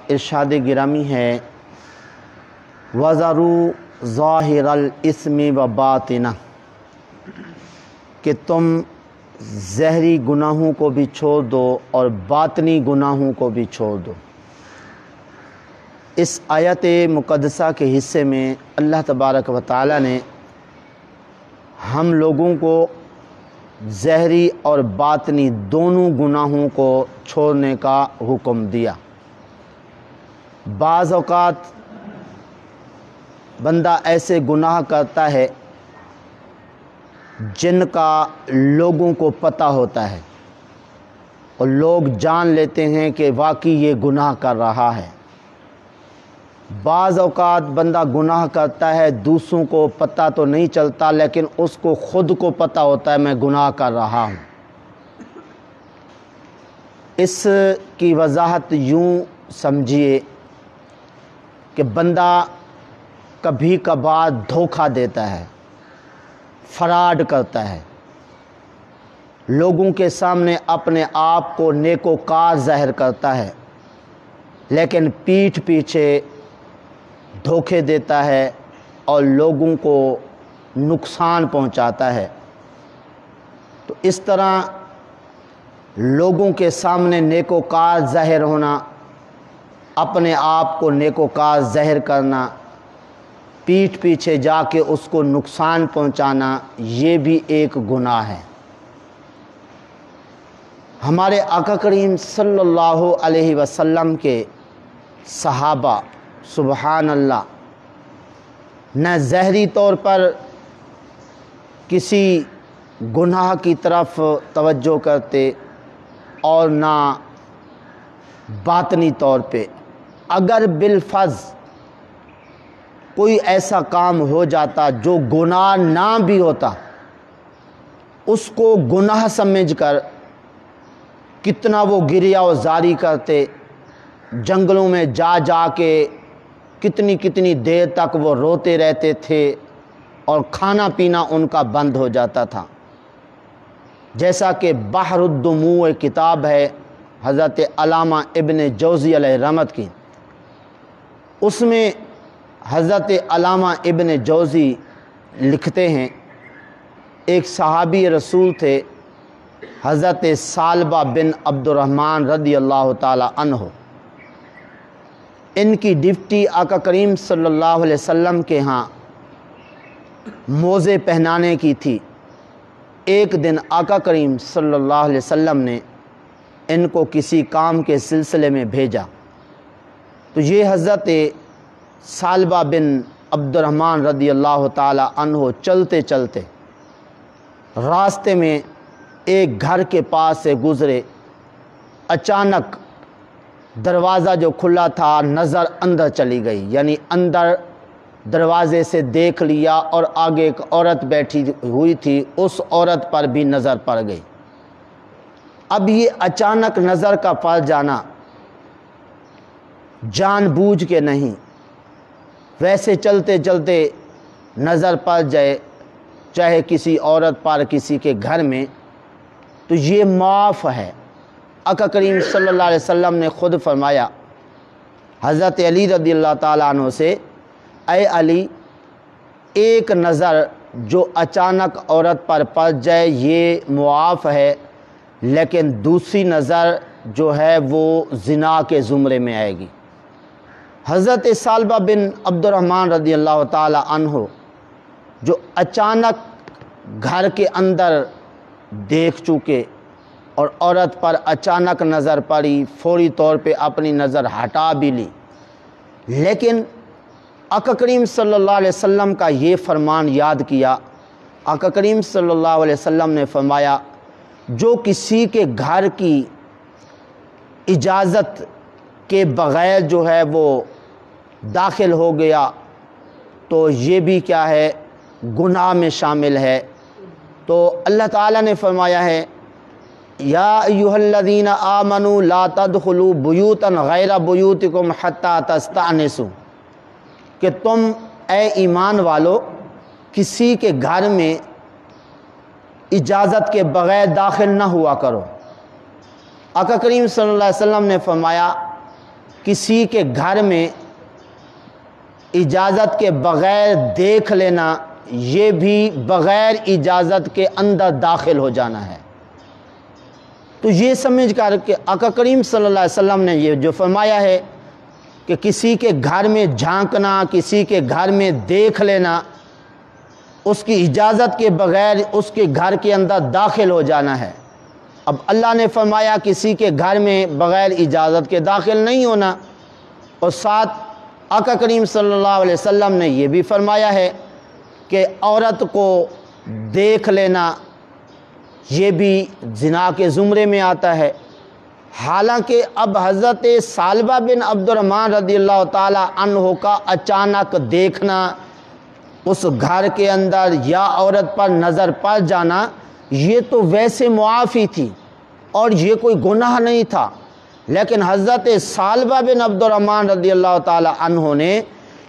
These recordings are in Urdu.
ارشاد گرامی ہے وَذَرُوا ظَاهِرَ الْإِثْمِ وَبَاطِنَهُ، کہ تم ظاہری گناہوں کو بھی چھوڑ دو اور باطنی گناہوں کو بھی چھوڑ دو۔ اس آیت مقدسہ کے حصے میں اللہ تبارک و تعالی نے ہم لوگوں کو ظاہری اور باطنی دونوں گناہوں کو چھوڑنے کا حکم دیا۔ بعض اوقات بندہ ایسے گناہ کرتا ہے جن کا لوگوں کو پتہ ہوتا ہے اور لوگ جان لیتے ہیں کہ واقعی یہ گناہ کر رہا ہے۔ بعض اوقات بندہ گناہ کرتا ہے دوسروں کو پتہ تو نہیں چلتا لیکن اس کو خود کو پتہ ہوتا ہے میں گناہ کر رہا ہوں۔ اس کی وضاحت یوں سمجھیے کہ بندہ کبھی کبھار دھوکہ دیتا ہے، فراڈ کرتا ہے، لوگوں کے سامنے اپنے آپ کو نیکوکار ظاہر کرتا ہے لیکن پیٹھ پیچھے دھوکے دیتا ہے اور لوگوں کو نقصان پہنچاتا ہے۔ تو اس طرح لوگوں کے سامنے نیکوکار ظاہر ہونا، اپنے آپ کو نیکوکار ظاہر کرنا، پیٹھ پیچھے جا کے اس کو نقصان پہنچانا، یہ بھی ایک گناہ ہے۔ ہمارے آقا کریم صلی اللہ علیہ وسلم کے صحابہ سبحان اللہ نہ ظاہری طور پر کسی گناہ کی طرف توجہ کرتے اور نہ باطنی طور پہ۔ اگر بالفرض کوئی ایسا کام ہو جاتا جو گناہ نہ بھی ہوتا، اس کو گناہ سمجھ کر کتنا وہ گریہ و زاری کرتے، جنگلوں میں جا جا کے کتنی کتنی دیر تک وہ روتے رہتے تھے اور کھانا پینا ان کا بند ہو جاتا تھا۔ جیسا کہ بحر الدموع کتاب ہے حضرت علامہ ابن جوزی علیہ رحمت کی، اس میں حضرت علامہ ابن جوزی لکھتے ہیں ایک صحابی رسول تھے حضرت ثعلبہ بن عبد الرحمن رضی اللہ تعالی عنہ۔ ان کی ڈیوٹی آقا کریم صلی اللہ علیہ وسلم کے ہاں موزے پہنانے کی تھی۔ ایک دن آقا کریم صلی اللہ علیہ وسلم نے ان کو کسی کام کے سلسلے میں بھیجا، تو یہ حضرت ثعلبہ بن عبد الرحمن رضی اللہ تعالی عنہ چلتے چلتے راستے میں ایک گھر کے پاس سے گزرے۔ اچانک دروازہ جو کھلا تھا نظر اندر چلی گئی، یعنی اندر دروازے سے دیکھ لیا اور آگے ایک عورت بیٹھی ہوئی تھی، اس عورت پر بھی نظر پڑ گئی۔ اب یہ اچانک نظر کا پڑ جانا جان بوجھ کے نہیں، ویسے چلتے چلتے نظر پڑ جائے چاہے کسی عورت پر کسی کے گھر میں تو یہ معاف ہے۔ آقا کریم صلی اللہ علیہ وسلم نے خود فرمایا حضرت علی رضی اللہ تعالیٰ عنہ سے، اے علی، ایک نظر جو اچانک عورت پر پڑ جائے یہ معاف ہے، لیکن دوسری نظر جو ہے وہ زنا کے زمرے میں آئے گی۔ حضرت ثعلبہ بن عبد الرحمن رضی اللہ تعالی عنہ جو اچانک گھر کے اندر دیکھ چکے اور عورت پر اچانک نظر پڑی، فوری طور پہ اپنی نظر ہٹا بھی لی، لیکن آقا کریم صلی اللہ علیہ وسلم کا یہ فرمان یاد کیا۔ آقا کریم صلی اللہ علیہ وسلم نے فرمایا جو کسی کے گھر کی اجازت کے بغیر جو ہے وہ داخل ہو گیا تو یہ بھی کیا ہے، گناہ میں شامل ہے۔ تو اللہ تعالیٰ نے فرمایا ہے یا ایھا الذین آمنوا لا تدخلوا بیوتا غیر بیوتکم حتی تستأنسوا، کہ تم اے ایمان والو کسی کے گھر میں اجازت کے بغیر داخل نہ ہوا کرو۔ آقا کریم صلی اللہ علیہ وسلم نے فرمایا کسی کے گھر میں اجازت کے بغیر دیکھ لینا یہ بھی بغیر اجازت کے اندر داخل ہو جانا ہے۔ تو یہ سمجھ کر کہ آقا کریم صلی اللہ علیہ وسلم نے یہ جو فرمایا ہے کہ کسی کے گھر میں جھانکنا، کسی کے گھر میں دیکھ لینا، اس کی اجازت کے بغیر اس کے گھر کے اندر داخل ہو جانا ہے۔ اب اللہ نے فرمایا کسی کے گھر میں بغیر اجازت کے داخل نہیں ہونا، اور ساتھ آقا کریم صلی اللہ علیہ وسلم نے یہ بھی فرمایا ہے کہ عورت کو دیکھ لینا یہ بھی زنا کے زمرے میں آتا ہے۔ حالانکہ اب حضرت ثعلبہ بن عبد الرحمن رضی اللہ تعالی عنہ کا اچانک دیکھنا، اس گھر کے اندر یا عورت پر نظر پڑ جانا، یہ تو ویسے معافی تھی اور یہ کوئی گناہ نہیں تھا، لیکن حضرت ثعلبہ بن عبد الرحمن رضی اللہ تعالی عنہ نے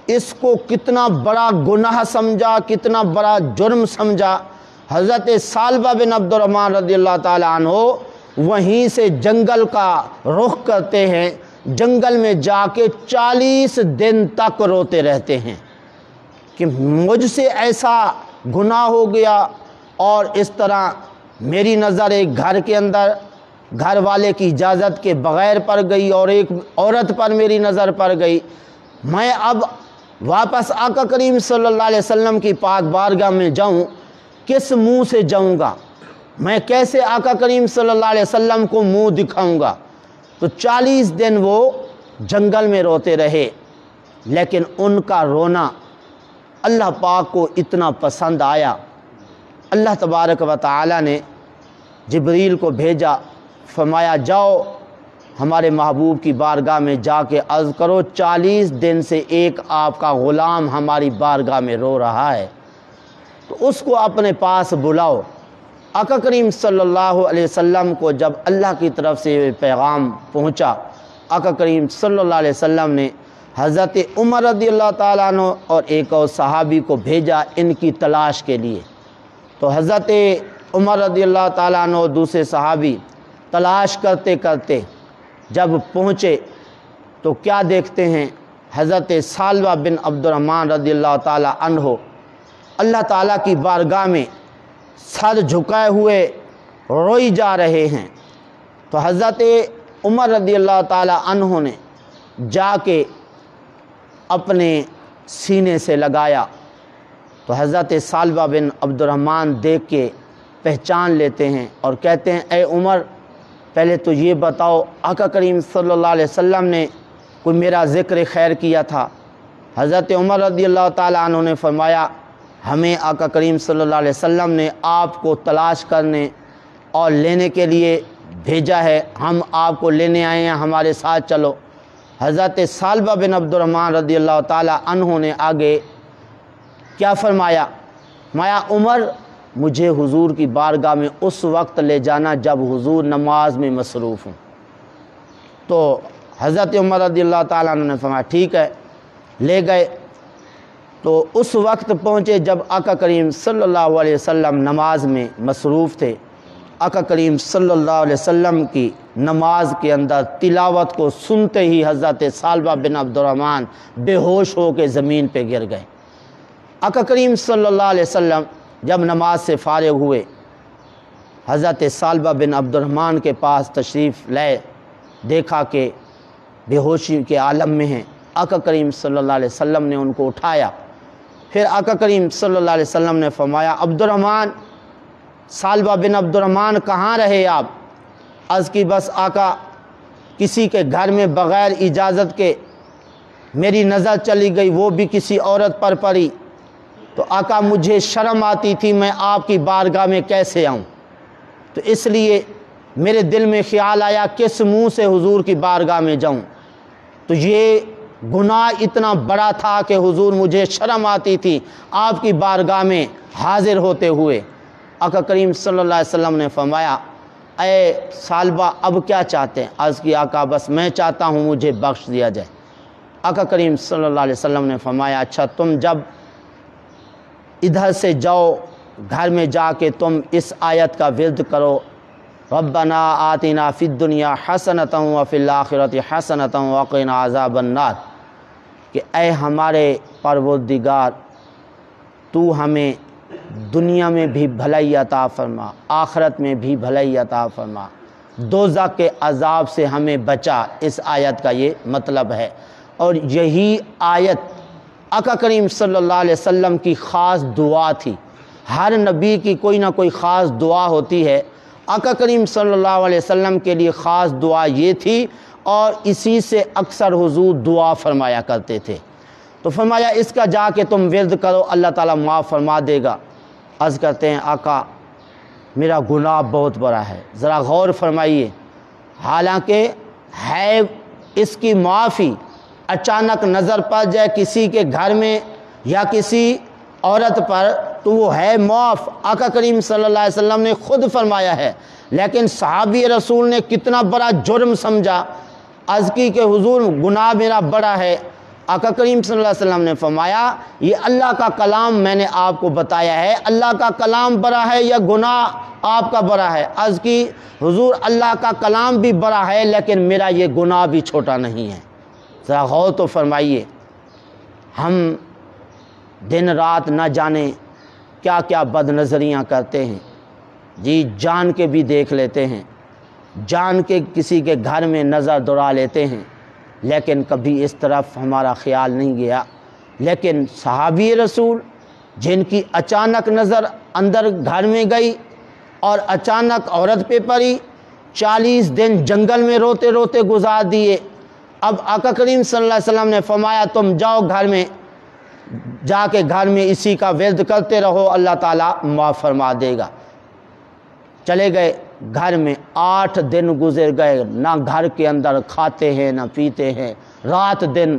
اس کو کتنا بڑا گناہ سمجھا، کتنا بڑا جرم سمجھا۔ حضرت ثعلبہ بن عبد الرحمن رضی اللہ تعالی عنہ وہیں سے جنگل کا رخ کرتے ہیں، جنگل میں جا کے 40 دن تک روتے رہتے ہیں کہ مجھ سے ایسا گناہ ہو گیا، اور اس طرح میری نظر ایک گھر کے اندر گھر والے کی اجازت کے بغیر پڑ گئی اور ایک عورت پر میری نظر پڑ گئی، میں اب واپس آقا کریم صلی اللہ علیہ وسلم کی پاک بارگاہ میں جاؤں، کس منہ سے جاؤں گا؟ میں کیسے آقا کریم صلی اللہ علیہ وسلم کو منہ دکھاؤں گا؟ تو 40 دن وہ جنگل میں روتے رہے، لیکن ان کا رونا اللہ پاک کو اتنا پسند آیا، اللہ تبارک و تعالی نے جبریل کو بھیجا، فرمایا جاؤ ہمارے محبوب کی بارگاہ میں جا کے عرض کرو 40 دن سے ایک آپ کا غلام ہماری بارگاہ میں رو رہا ہے، تو اس کو اپنے پاس بلاؤ۔ آقا کریم صلی اللہ علیہ وسلم کو جب اللہ کی طرف سے پیغام پہنچا، آقا کریم صلی اللہ علیہ وسلم نے حضرت عمر رضی اللہ تعالیٰ عنہ اور ایک اور صحابی کو بھیجا ان کی تلاش کے لیے۔ تو حضرت عمر رضی اللہ تعالیٰ عنہ اور دوسرے صحابی تلاش کرتے کرتے جب پہنچے تو کیا دیکھتے ہیں؟ حضرت ثعلبہ بن عبد الرحمن رضی اللہ تعالیٰ عنہ اللہ تعالیٰ کی بارگاہ میں سر جھکائے ہوئے روئی جا رہے ہیں۔ تو حضرت عمر رضی اللہ تعالیٰ عنہ نے جا کے اپنے سینے سے لگایا، تو حضرت ثعلبہ بن عبد الرحمن دیکھ کے پہچان لیتے ہیں اور کہتے ہیں اے عمر، پہلے تو یہ بتاؤ آقا کریم صلی اللہ علیہ وسلم نے کوئی میرا ذکر خیر کیا تھا؟ حضرت عمر رضی اللہ تعالیٰ عنہ نے فرمایا ہمیں آقا کریم صلی اللہ علیہ وسلم نے آپ کو تلاش کرنے اور لینے کے لیے بھیجا ہے، ہم آپ کو لینے آئے ہیں، ہمارے ساتھ چلو۔ حضرت ثعلبہ بن عبد الرحمن رضی اللہ تعالیٰ عنہ نے آگے کیا فرمایا؟ عمر مجھے حضور کی بارگاہ میں اس وقت لے جانا جب حضور نماز میں مصروف ہوں۔ تو حضرت عمر رضی اللہ تعالیٰ عنہ نے فرمایا ٹھیک ہے، لے گئے۔ تو اس وقت پہنچے جب آقا کریم صلی اللہ علیہ وسلم نماز میں مصروف تھے۔ آقا کریم صلی اللہ علیہ وسلم کی نماز کے اندر تلاوت کو سنتے ہی حضرت ثعلبہ بن عبد الرحمن بے ہوش ہو کے زمین پہ گر گئے۔ آقا کریم صلی اللہ علیہ وسلم جب نماز سے فارغ ہوئے، حضرت ثعلبہ بن عبد الرحمن کے پاس تشریف لائے، دیکھا کہ بے ہوشی کے عالم میں ہیں۔ آقا کریم صلی اللہ علیہ وسلم نے ان کو اٹھایا، پھر آقا کریم صلی اللہ علیہ وسلم نے فرمایا عبد الرحمن، ثعلبہ بن عبد الرحمن کہاں رہے آپ؟ عرض کی بس آقا کسی کے گھر میں بغیر اجازت کے میری نظر چلی گئی، وہ بھی کسی عورت پر پڑی، تو آقا مجھے شرم آتی تھی میں آپ کی بارگاہ میں کیسے آؤں، تو اس لیے میرے دل میں خیال آیا کس منہ سے حضور کی بارگاہ میں جاؤں، تو یہ گناہ اتنا بڑا تھا کہ حضور مجھے شرم آتی تھی آپ کی بارگاہ میں حاضر ہوتے ہوئے۔ آقا کریم صلی اللہ علیہ وسلم نے فرمایا اے ثعلبہ اب کیا چاہتے ہیں؟ عرض کی آقا بس میں چاہتا ہوں مجھے بخش دیا جائے۔ آقا کریم صلی اللہ علیہ وسلم نے فرمایا اچھا تم جب ادھر سے جاؤ گھر میں جا کے تم اس آیت کا ورد کرو ربنا آتنا فی الدنیا حسنۃ وفی الآخرۃ حسنۃ وقنا عذاب النار، کہ اے ہمارے پروردگار تو ہمیں دنیا میں بھی بھلائی عطا فرما، آخرت میں بھی بھلائی عطا فرما، دوزخ کے عذاب سے ہمیں بچا۔ اس آیت کا یہ مطلب ہے، اور یہی آیت آقا کریم صلی اللہ علیہ وسلم کی خاص دعا تھی۔ ہر نبی کی کوئی نہ کوئی خاص دعا ہوتی ہے، آقا کریم صلی اللہ علیہ وسلم کے لیے خاص دعا یہ تھی، اور اسی سے اکثر حضور دعا فرمایا کرتے تھے۔ تو فرمایا اس کا جا کے تم ورد کرو، اللہ تعالیٰ معاف فرما دے گا۔ عرض کرتے ہیں آقا میرا گناہ بہت بڑا ہے، ذرا غور فرمائیے، حالانکہ ہے اس کی معافی، اچانک نظر پڑ جائے کسی کے گھر میں یا کسی عورت پر تو وہ ہے معاف، آقا کریم صلی اللہ علیہ وسلم نے خود فرمایا ہے، لیکن صحابی رسول نے کتنا بڑا جرم سمجھا، عرض کی کہ حضور گناہ میرا بڑا ہے۔ آقا کریم صلی اللہ علیہ وسلم نے فرمایا یہ اللہ کا کلام میں نے آپ کو بتایا ہے، اللہ کا کلام بڑا ہے یا گناہ آپ کا بڑا ہے؟ عرض کی حضور اللہ کا کلام بھی بڑا ہے لیکن میرا یہ گناہ بھی چھوٹا نہیں ہے۔ ذرا غور تو فرمائیے، ہم دن رات نہ جانے کیا کیا بد نظریاں کرتے ہیں، جی جان کے بھی دیکھ لیتے ہیں، جان کے کسی کے گھر میں نظر دوڑا لیتے ہیں، لیکن کبھی اس طرف ہمارا خیال نہیں گیا۔ لیکن صحابی رسول جن کی اچانک نظر اندر گھر میں گئی اور اچانک عورت پہ پڑی، 40 دن جنگل میں روتے روتے گزار دیے۔ اب آقا کریم صلی اللہ علیہ وسلم نے فرمایا تم جاؤ گھر میں، جا کے گھر میں اسی کا ورد کرتے رہو، اللہ تعالیٰ معاف فرما دے گا۔ چلے گئے گھر میں، 8 دن گزر گئے، نہ گھر کے اندر کھاتے ہیں نہ پیتے ہیں، رات دن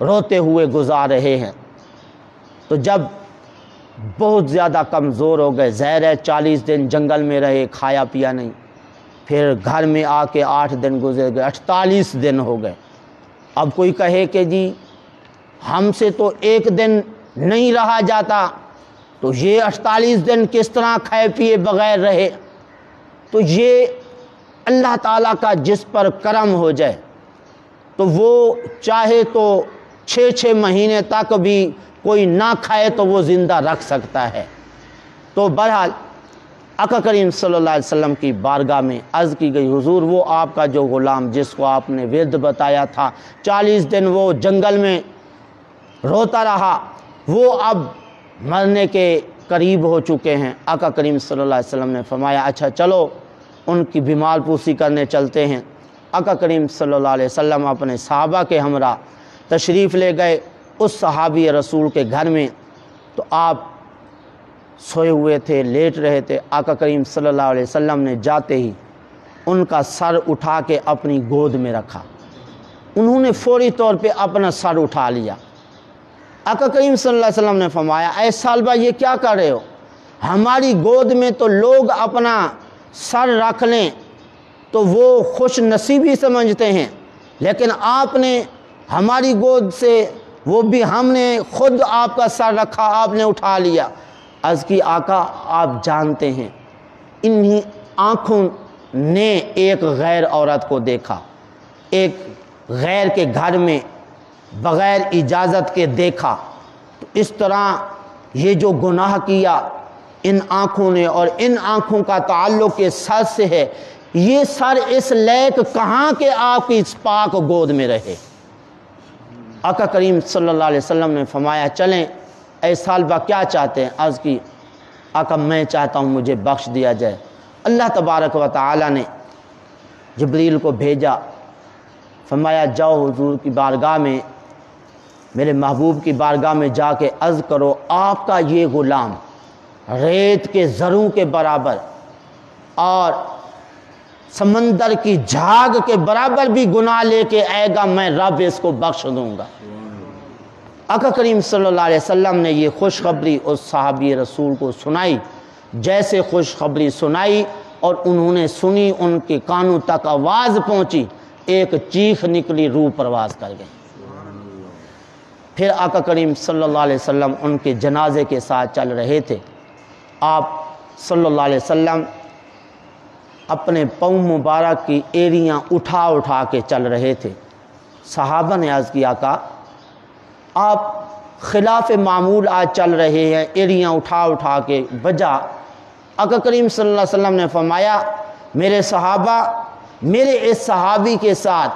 روتے ہوئے گزار رہے ہیں۔ تو جب بہت زیادہ کمزور ہو گئے، ظاہر ہے 40 دن جنگل میں رہے، کھایا پیا نہیں، پھر گھر میں آ کے 8 دن گزر گئے، 48 دن ہو گئے۔ اب کوئی کہے کہ جی ہم سے تو ایک دن نہیں رہا جاتا، تو یہ 48 دن کس طرح کھائے پیے بغیر رہے؟ تو یہ اللہ تعالیٰ کا جس پر کرم ہو جائے تو وہ چاہے تو 6 مہینے تک بھی کوئی نہ کھائے تو وہ زندہ رکھ سکتا ہے۔ تو بہرحال آقا کریم صلی اللہ علیہ وسلم کی بارگاہ میں عرض کی گئی حضور وہ آپ کا جو غلام جس کو آپ نے ورد بتایا تھا، 40 دن وہ جنگل میں روتا رہا، وہ اب مرنے کے قریب ہو چکے ہیں۔ آقا کریم صلی اللہ علیہ وسلم نے فرمایا اچھا چلو ان کی بیمار پوسی کرنے چلتے ہیں۔ آقا کریم صلی اللہ علیہ وسلم اپنے صحابہ کے ہمراہ تشریف لے گئے اس صحابی رسول کے گھر میں۔ تو آپ سوئے ہوئے تھے، لیٹ رہے تھے۔ آقا کریم صلی اللہ علیہ وسلم نے جاتے ہی ان کا سر اٹھا کے اپنی گود میں رکھا، انہوں نے فوری طور پہ اپنا سر اٹھا لیا۔ آقا کریم صلی اللہ علیہ وسلم نے فرمایا اے سالبہ یہ کیا کر رہے ہو؟ ہماری گود میں تو لوگ اپنا سر رکھ لیں تو وہ خوش نصیبی سمجھتے ہیں، لیکن آپ نے ہماری گود سے، وہ بھی ہم نے خود آپ کا سر رکھا، آپ نے اٹھا لیا۔ عرض کی آقا آپ جانتے ہیں انہی آنکھوں نے ایک غیر عورت کو دیکھا، ایک غیر کے گھر میں بغیر اجازت کے دیکھا، تو اس طرح یہ جو گناہ کیا ان آنکھوں نے، اور ان آنکھوں کا تعلق اس سر سے ہے، یہ سر اس لائق کہاں کہ آپ کی اس پاک گود میں رہے۔ آقا کریم صلی اللہ علیہ وسلم نے فرمایا چلیں اے سالبہ کیا چاہتے ہیں؟ عرض کی آقا میں چاہتا ہوں مجھے بخش دیا جائے۔ اللہ تبارک و تعالی نے جبریل کو بھیجا، فرمایا جاؤ حضور کی بارگاہ میں، میرے محبوب کی بارگاہ میں جا کے عرض کرو آپ کا یہ غلام ریت کے ذروں کے برابر اور سمندر کی جھاگ کے برابر بھی گناہ لے کے آئے گا، میں رب اس کو بخش دوں گا۔ آقا کریم صلی اللہ علیہ وسلم نے یہ خوشخبری اس صحابی رسول کو سنائی، جیسے خوشخبری سنائی اور انہوں نے سنی، ان کے کانوں تک آواز پہنچی، ایک چیخ نکلی، روح پرواز کر گئی۔ پھر آقا کریم صلی اللہ علیہ وسلم ان کے جنازے کے ساتھ چل رہے تھے۔ آپ صلی اللہ علیہ وسلم اپنے پاؤں مبارک کی ایڑیاں اٹھا اٹھا کے چل رہے تھے۔ صحابہ نے عرض کیا آقا آپ خلاف معمول آج چل رہے ہیں، ایڑیاں اٹھا اٹھا کے وجہ؟ آقا کریم صلی اللہ علیہ وسلم نے فرمایا میرے صحابہ، میرے اس صحابی کے ساتھ،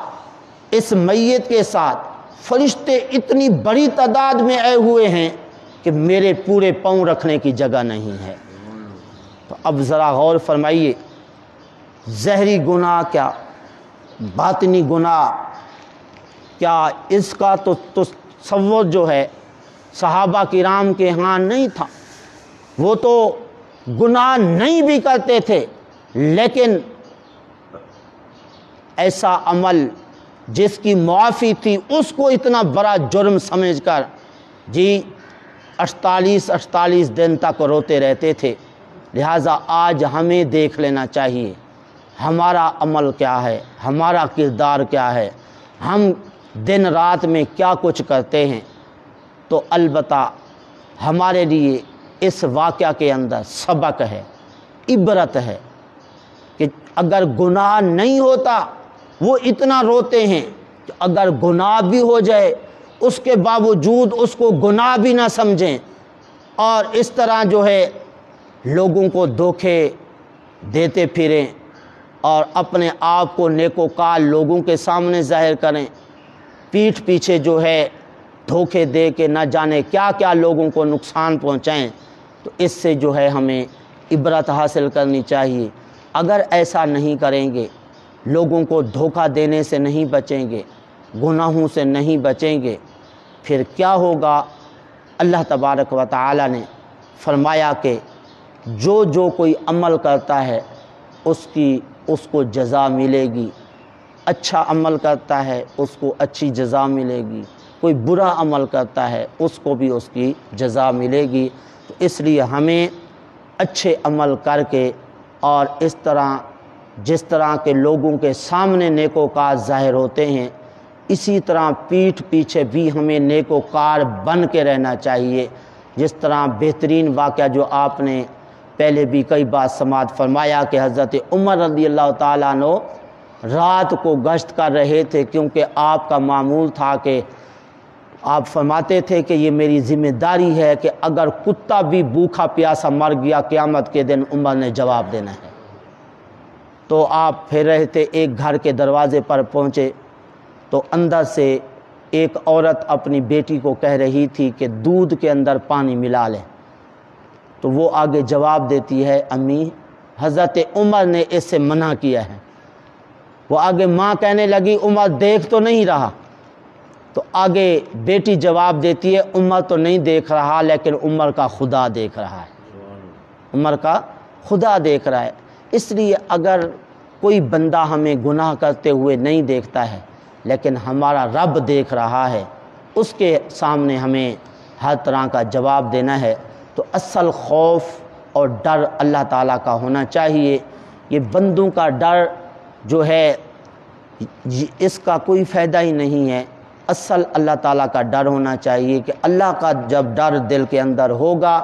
اس میت کے ساتھ فرشتے اتنی بڑی تعداد میں آئے ہوئے ہیں کہ میرے پورے پاؤں رکھنے کی جگہ نہیں ہے۔ تو اب ذرا غور فرمائیے، ظاہری گناہ کیا باطنی گناہ کیا، اس کا تو تصور جو ہے صحابہ کرام کے ہاں نہیں تھا۔ وہ تو گناہ نہیں بھی کرتے تھے، لیکن ایسا عمل جس کی معافی تھی اس کو اتنا بڑا جرم سمجھ کر 48 دن تک روتے رہتے تھے۔ لہٰذا آج ہمیں دیکھ لینا چاہیے ہمارا عمل کیا ہے، ہمارا کردار کیا ہے، ہم دن رات میں کیا کچھ کرتے ہیں۔ تو البتہ ہمارے لیے اس واقعہ کے اندر سبق ہے، عبرت ہے کہ اگر گناہ نہیں ہوتا وہ اتنا روتے ہیں کہ اگر گناہ بھی ہو جائے اس کے باوجود اس کو گناہ بھی نہ سمجھیں، اور اس طرح جو ہے لوگوں کو دھوکے دیتے پھریں اور اپنے آپ کو نیکوکار لوگوں کے سامنے ظاہر کریں، پیٹھ پیچھے جو ہے دھوکے دے کے نہ جانے کیا کیا لوگوں کو نقصان پہنچائیں۔ تو اس سے جو ہے ہمیں عبرت حاصل کرنی چاہیے۔ اگر ایسا نہیں کریں گے، لوگوں کو دھوکہ دینے سے نہیں بچیں گے، گناہوں سے نہیں بچیں گے، پھر کیا ہوگا؟ اللہ تبارک و تعالی نے فرمایا کہ جو کوئی عمل کرتا ہے اس کو جزا ملے گی، اچھا عمل کرتا ہے اس کو اچھی جزا ملے گی، کوئی برا عمل کرتا ہے اس کو بھی اس کی جزا ملے گی۔ تو اس لیے ہمیں اچھے عمل کر کے اور اس طرح جس طرح کے لوگوں کے سامنے نیکوکار ظاہر ہوتے ہیں، اسی طرح پیٹھ پیچھے بھی ہمیں نیکوکار بن کے رہنا چاہیے۔ جس طرح بہترین واقعہ جو آپ نے پہلے بھی کئی بار سماعت فرمایا کہ حضرت عمر رضی اللہ تعالیٰ عنہ رات کو گشت کر رہے تھے، کیونکہ آپ کا معمول تھا کہ آپ فرماتے تھے کہ یہ میری ذمہ داری ہے کہ اگر کتا بھی بھوکا پیاسا مر گیا قیامت کے دن عمر نے جواب دینا ہے۔ تو آپ پھر رہے تھے، ایک گھر کے دروازے پر پہنچے تو اندر سے ایک عورت اپنی بیٹی کو کہہ رہی تھی کہ دودھ کے اندر پانی ملا لیں۔ تو وہ آگے جواب دیتی ہے امی حضرت عمر نے اس سے منع کیا ہے۔ وہ آگے ماں کہنے لگی عمر دیکھ تو نہیں رہا؟ تو آگے بیٹی جواب دیتی ہے عمر تو نہیں دیکھ رہا، لیکن عمر کا خدا دیکھ رہا ہے، عمر کا خدا دیکھ رہا ہے۔ اس لیے اگر کوئی بندہ ہمیں گناہ کرتے ہوئے نہیں دیکھتا ہے لیکن ہمارا رب دیکھ رہا ہے، اس کے سامنے ہمیں ہر طرح کا جواب دینا ہے۔ تو اصل خوف اور ڈر اللہ تعالیٰ کا ہونا چاہیے۔ یہ بندوں کا ڈر جو ہے اس کا کوئی فائدہ ہی نہیں ہے۔ اصل اللہ تعالیٰ کا ڈر ہونا چاہیے کہ اللہ کا جب ڈر دل کے اندر ہوگا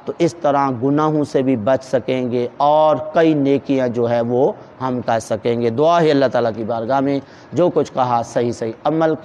تو اس طرح گناہوں سے بھی بچ سکیں گے اور کئی نیکیاں جو ہے وہ ہم کر سکیں گے۔ دعا ہے اللہ تعالیٰ کی بارگاہ میں جو کچھ کہا صحیح عمل